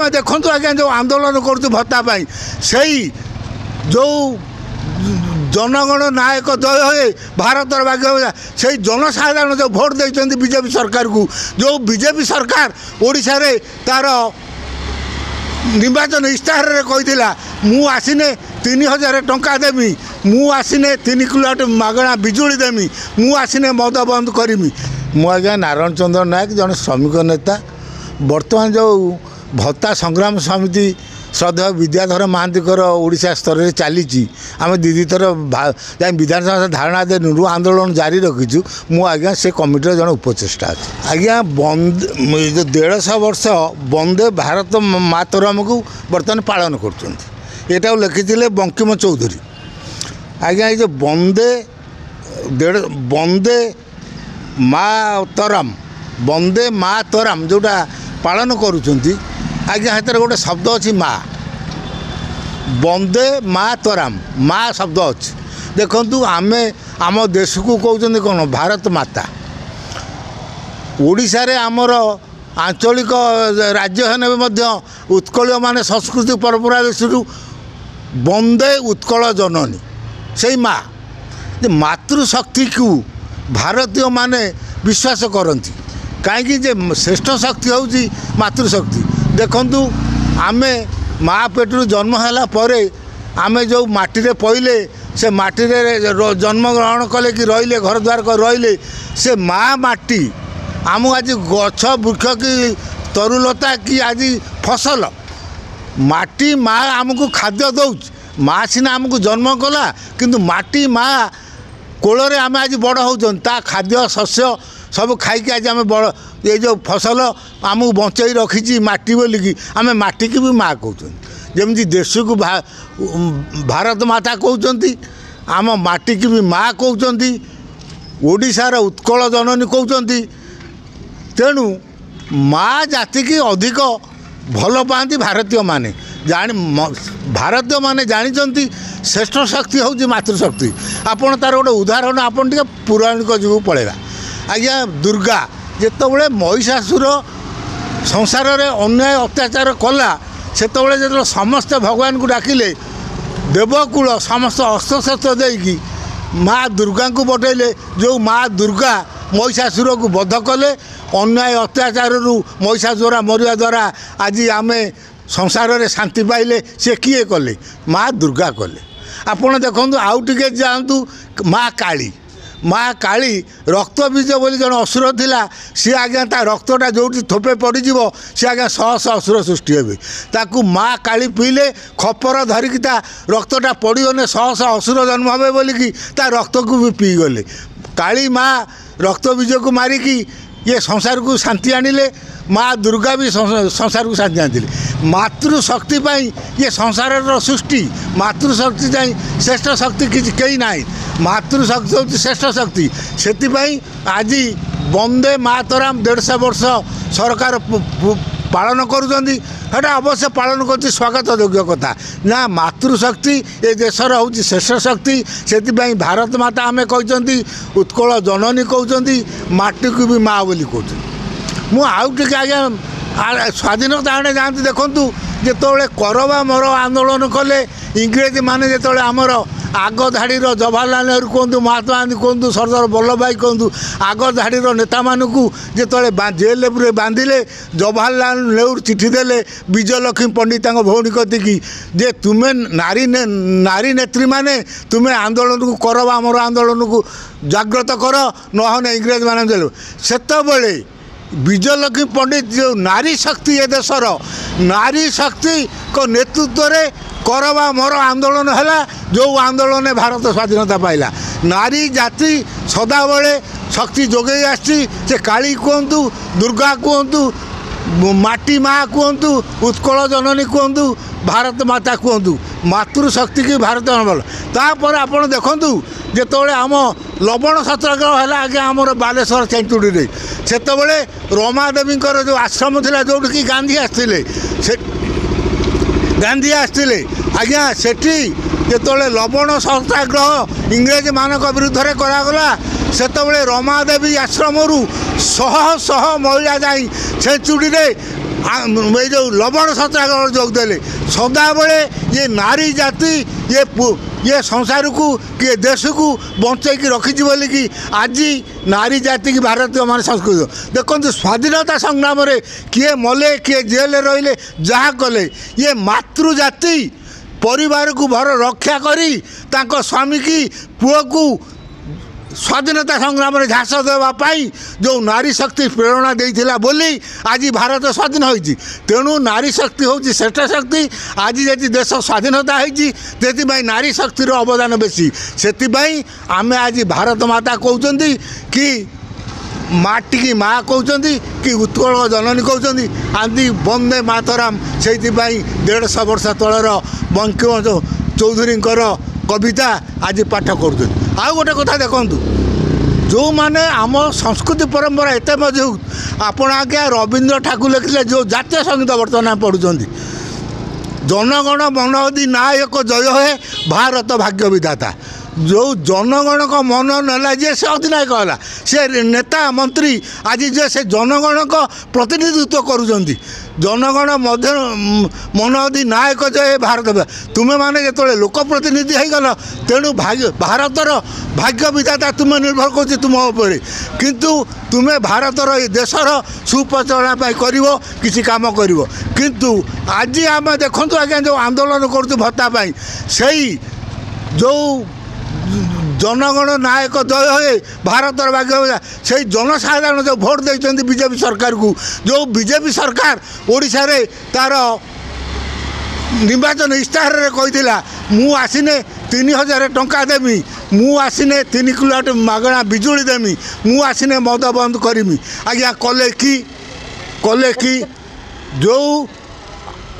देखु आज्ञा जो आंदोलन करुँ भत्ता से जो जनगण नायक जय हुए भारत भाग्य से जनसाधारण जो भोट देते बीजेपी सरकार को जो बीजेपी सरकार ओडिशा रे तार निर्वाचन इस्ताहार कही मु आसीने 3000 टंका देमी मु आसीने 3 किलो मागणा बिजुली देमी मु आसीने मद बंद करमी मु आज्ञा नारायण चंद्र नायक जन श्रमिक नेता बर्तमान जो भत्ता संग्राम समिति श्रद्धेय विद्याधर महांतीकर ओडिशा स्तर में चली आम दीदी थर जा विधानसभा धारणा देनु आंदोलन जारी रखीचु मु आज्ञा से कमिटर जन उपचेष्टा अच्छे आज्ञा बंद 150 वर्ष वंदे भारत मातरम को बर्तमान पालन कर लिखी बंकिम चौधरी आज्ञा ये वंदे मातरम वंदे मातरम जोटा पालन करुँच आज्ञा हाथ गोटे शब्द अच्छी माँ वंदे मातरम माँ शब्द अच्छी देखु आमे आम देश को कहते कौन भारत माता ओडिशा रे आमर आंचलिक राज्य हेने उत्कल माने संस्कृति परंपरा दृष्टि वंदे उत्कल जननी से माँ मातृशक्ति को भारतीय माने विश्वास करती कहीं श्रेष्ठ शक्ति हूँ मातृशक्ति देखु आमे माँ पेटू जन्म है परे आमे जो माटी पईले से माटी जन्म ग्रहण कले कि रहिले घर द्वार कर रहिले से माँ माटी आम आज गछ वृक्ष की तरुलता कि आज फसल माटी माँ आमको खाद्य दौच माँ सीना आमको जन्म कला किंतु माटी माँ कोଳରେ आम आज बड़ होचन ता खाद्य शस्य सब खाई आज आम बड़ ये जो फसल आमको बंचाई रखी माटी बोलिकी आम माटी की भी माँ कहते जमी देश को भारत माता कहते आम माटी की भी माँ कहते ओडिशार उत्कल जननी कहते तेणु माँ जाति की अधिक भल पाती भारतीय माने भारतीय माने जानी श्रेष्ठ शक्ति हूँ मातृशक्ति आपड़ तार गोटे उदाहरण आपन टे पौराणिक जुग पलैया आज्ञा दुर्गा जितेबाला महिषासुर संसार रे अन्याय अत्याचार कला से जो समस्त भगवान को डाकिले देवकूल समस्त अस्त्रशस्त्र देकी माँ दुर्गा को बटैले जो माँ दुर्गा महिषासुर को बध कले अन्याय अत्याचार महिषासुर मरिया द्वारा आज आमे संसार रे शांति पाइले से किए कले माँ दुर्गा कले आपड़ देखु आउ टे जातु माँ काली रक्त बीज बोली जन असुर थिला सी आज्ञा ता रक्तटा जो थोपे पड़ज सी आज्ञा शह शह असुर सृष्टि हे ताकू माँ काली पीले खपर धरिकी ता रक्तटा पड़गने शह शह असुर जन्म हे बोलिकी ता रक्त को भी पीगले काली माँ रक्त बीज को मारिकी ये संसार को शांति आनिले माँ दुर्गा भी संसार को शांति आनी मातृशक्ति ये संसार सृष्टि मातृशक्ति चाहिए श्रेष्ठ शक्ति किसी कहीं ना मातृशक्ति हूँ श्रेष्ठ शक्ति से आज वंदे मातरम 150 वर्ष सरकार पालन करुँचा अवश्य पालन कर स्वागत योग्य कथा ना मातृशक्ति ये देशर हूँ श्रेष्ठ शक्ति से भारत माता आमे कहते उत्कल जननी कहते माटी को भी माँ बोली कहते मु आउ टे आज्ञा स्वाधीनता आने जाती देखु जिते करवा मर आंदोलन कले इंग्रेज माने जो आमर आग धाड़ी जवाहरलाल नेहरू कहतु महात्मा गांधी कहतु सरदार वल्लभ भाई कहतु आग धाड़ी नेता मानू जो जेल बांधिले जवाहरलाल नेहरू चिठी देले विजयलक्ष्मी पंडित भौणी कतिकी जे तुम्हें नारी नेत्री माने तुम्हें आंदोलन को कर आमर आंदोलन को जागृत कर नहने इंग्रेज मान से विजयलक्ष्मी पंडित जो नारी शक्ति ए देशर नारी शक्ति को नेतृत्व रे करवा मोर आंदोलन है जो आंदोलन भारत स्वाधीनता पाइला नारी जाति सदाबले शक्ति जोगे आसी से काली कहतु दुर्गा कहतु माटी माँ कहतु उत्कल जननी कहतु भारत माता कहतु मातृशक्ति की भारत बल तापर आप देखु जिते आम लवण सत्याग्रह है आगे आमर बालेश्वर चेंचुड़ी से रमादेवी जो आश्रम था जो कि गांधी आसते आज्ञा सेठी जिते लवण सत्याग्रह इंग्रेज मान विरुद्ध में करागला से रमादेवी आश्रम शह शह महिला जाई सेंचुड़ी ये जो लवण सत्याग्रह जोगदे सदाबले ये नारी जाति ये संसार को किए देश को बंचैकी रखी बोली कि आज नारी जाति की भारतीय मान संस्कृति देखो स्वाधीनता संग्राम रे किए मले किए जेल रहिले जहाँ कले ये मातृजाति परिवार को भर रक्षा करी तांको स्वामी की पुआ को स्वाधीनता संग्राम में झांस देवाई जो नारी शक्ति प्रेरणा देइथिला बोली आज भारत स्वाधीन होइछि तेणु नारी शक्ति हूँ श्रेष्ठ शक्ति आज जी देश स्वाधीनता होती नारी शक्तिर अवदान बेसी से आम आज भारत माता कहते कि माटी की माँ कहते कि उत्कल जननी कहते आदि वंदे मातरम से 150 वर्ष तलर बंकिम चौधरी कविता आज पाठ कर आउ गोटे कथा देखूँ जो माने आम संस्कृति परंपरा एत मजबूत आपण आज्ञा रवींद्र ठाकुर लिखिले जो जातीय संगीत बर्तमान पढ़ुं जनगण मन अधि नायक जय है भारत भाग्य विधाता जो जनगण को मन नेला जे से अधिनायक है से नेता मंत्री आज जे से जनगण को प्रतिनिधित्व करुँच जनगण मध्य मन अधि नायक जय भारत तुम्हें माने जो लोक प्रतिनिधि हो गल तेणु भारतर भाग्य विधाता तुम्हें निर्भर कर तुम उपर किंतु तुम्हें भारतर देशर सुपरिचालना कर किसी काम कर किंतु आज आम देखु आज्ञा जो आंदोलन करूँ भत्ता से जो जनगण नायक जय हे भारतर भाग्य से जनसाधारण जो भोट देते बीजेपी सरकार को जो बीजेपी सरकार ओडिशा रे तार निर्वाचन इस्ताहार कही मु आसीने 3000 टंका देमी मु आसीने 3 किलोवाट मागणा बिजुली देमी मु आसीने मद बंद करमी आज्ञा कले कि जो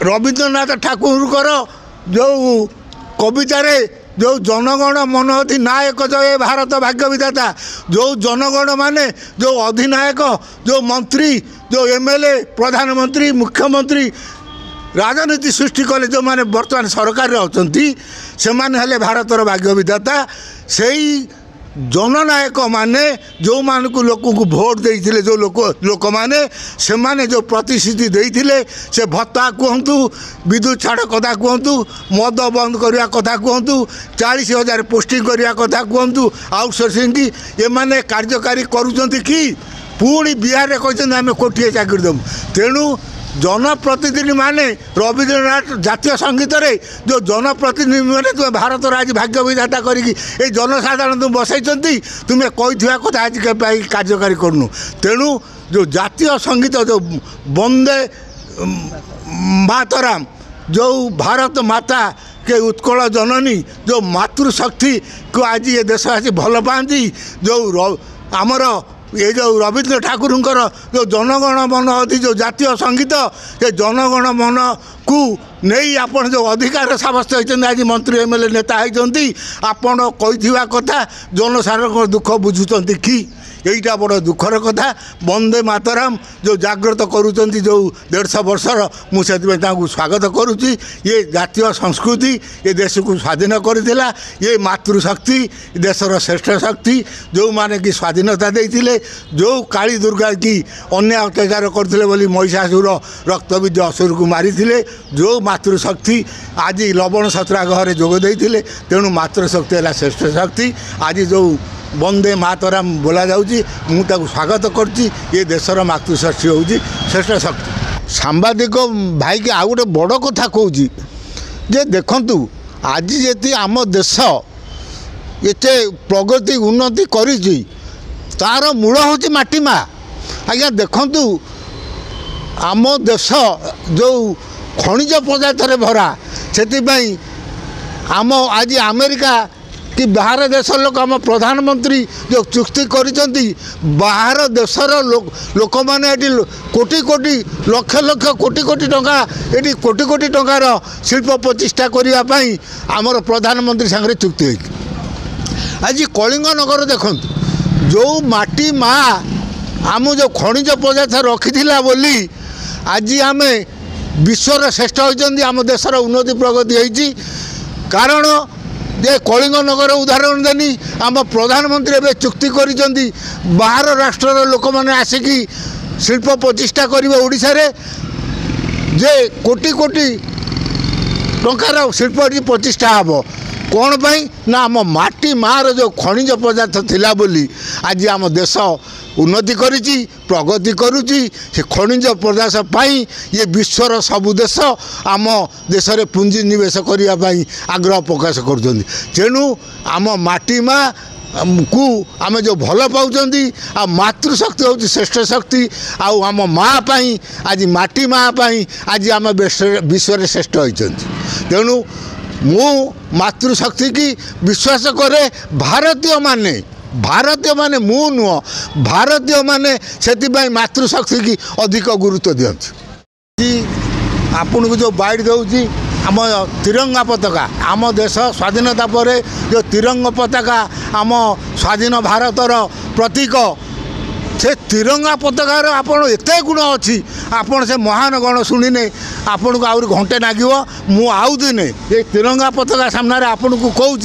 रवींद्रनाथ ठाकुर जो कवितार जो जनगण मन अधिनायक जय भारत भाग्य विधाता जो जनगण माने जो अधिनायक जो मंत्री जो एमएलए प्रधानमंत्री मुख्यमंत्री राजनीति सृष्टि कले जो माने वर्तमान सरकार अच्छी से माने हेले भारतर भाग्य विधाता से जननायक माने जो मान को लोक को भोट देते जो लोक माने से माने जो प्रतिश्रुति देते से भत्ता कहतु विद्युत छाड़ कथा कहतु मद बंद करने कथा कहतु 40,000 पोस्टिंग करने कथा कहतु आउटसोर्सिंग की ये माने कार्यकारी करुँच कि पुणी बिहार में कहते आम कोटिए चाकरी देवु तेणु जनप्रतिनिधि माने रवींद्रनाथ जातीय संगीत रे जो जनप्रतिनिधि माने तुम भारत आज भाग्य विधाता करी जनसाधारण तुम बसई तुम्हें कही कथा आज कार्यकारी करूँ तेणु जो जातीय संगीत जो वंदे मातरम जो भारत माता के उत्कल जननी जो मातृशक्ति को आज ये देशवासी भल पाती जो आमर ये जो रवींद्र ठाकुर जो जनगण मन अधि जो जातीय संगीत ये जनगण मन को नहीं आपण जो अधिकार सब्यस्त होती आज मंत्री एमएलए नेता होती आपण कही कथा जनसाधारण दुख बुझुंट कि यहीटा बड़ दुखर कथा वंदे मातरम जो जागृत करुँच जो 150 वर्षर मुझे स्वागत करुँची ये जातीय संस्कृति ये देश को स्वाधीन करथिला ये मातृशक्ति देशर श्रेष्ठ शक्ति जो माने कि स्वाधीनता देते जो काली दुर्गा की अन्याय अत्याचार करते बोली महिषासुर रक्तबीज असुर को मारी जो मातृशक्ति आज लवण सत्याग्रह जोग देते तेणु मातृशक्ति है श्रेष्ठ शक्ति आज जो वंदे मातरम बोला जाऊँगी मुझे स्वागत करची ये देशर मातृशक्ति हूँ श्रेष्ठ शक्ति सांबादिक भाई के आउ गोटे बड़ कथा कहूँ जे देखंतु आज ये आम देश एते प्रगति उन्नति करी तार मूल हूँ माटी माँ आज्ञा देखंतु आम देश जो खनिज पदार्थ भरा से आम आज अमेरिका कि बाहर देश लोक आम प्रधानमंत्री जो चुक्ति करिसेंती बाहर देशर लोक मैंने कोटी कोटी लक्ष लक्ष कोटी कोटी टंका ये कोटी कोटी टंकार शिल्प प्रतिष्ठा करने आमर प्रधानमंत्री सागर चुक्ति होती आज कलिंग नगर देखो जो माटी माँ आम जो खनिज पदार्थ रखी बोली आज आम विश्वर श्रेष्ठ होती आम देशर उन्नति प्रगति होती कारण जे कलिंग नगर उदाहरण देनी आम प्रधानमंत्री एवं चुक्ति करिसेंती बाहर राष्ट्र लोक मैंने आसिकी शिल्प प्रतिष्ठा करेंगे ओडिशा रे जे कोटी कोटी टंकार शिल्प प्रतिष्ठा हम कौन पाई ना आम माटी मार जो खनिज पदार्थ थिला बोली आज आम देश उन्नति करिछि प्रगति करुछि से खनिज पदार्थ पाई ये विश्वर सबु देश आम देश रे पुंजी निवेश करने पाई आग्रह प्रकाश करुछन्ति तेणु आम माटी माँ को आम जो भल पाँच आ मातृशक्ति हूँ श्रेष्ठ शक्ति आम माँ पाई आज माटी माँ पाई आज आम विश्व श्रेष्ठ होती तेणु मु मातृशक्ति की विश्वास करे भारतीय माने मु नुह भारतीय माने से मातृशक्ति की अधिक गुरुत्व दिखती आपन को जो बाइट दूसरी आम तिरंगा पताका आम देश स्वाधीनता पर जो तिरंगा पताका आम स्वाधीन भारतर प्रतीक से तिरंगा पताकार आपन एते गुण अच्छी आपन से महान गण शुणिने आपन को आउरी घंटे नागिव मु आउ दिने ये तिरंगा पताका सामने आपन को कहूँ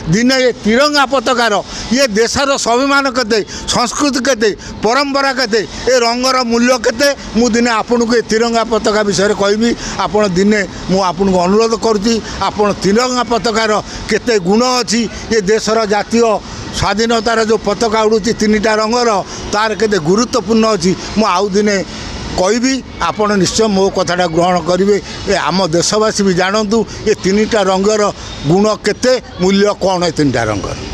दिने ये तिरंगा पताकार ये देशर स्वाभिमान केते संस्कृति केते परंपरा केते ए रंगर मूल्य केते मु दिने आपन को ये तिरंगा पताका विषय कहबी आपन दिने मु आपन को अनुरोध करुच्ची आपन तिरंगा पताकार केते गुण अच्छी ये देशर जातीय स्वाधीनतार जो पताका उड़ूची तीनिटा रंगर तार केते गुरुत्वपूर्ण अच्छी मु आउ दिने कहबी आपण निश्चय मो कथाटा ग्रहण करेंगे ए आम देशवासी भी जानतु ये तीनिटा रंगर गुण केते मूल्य कौन है तीनिटा रंगर।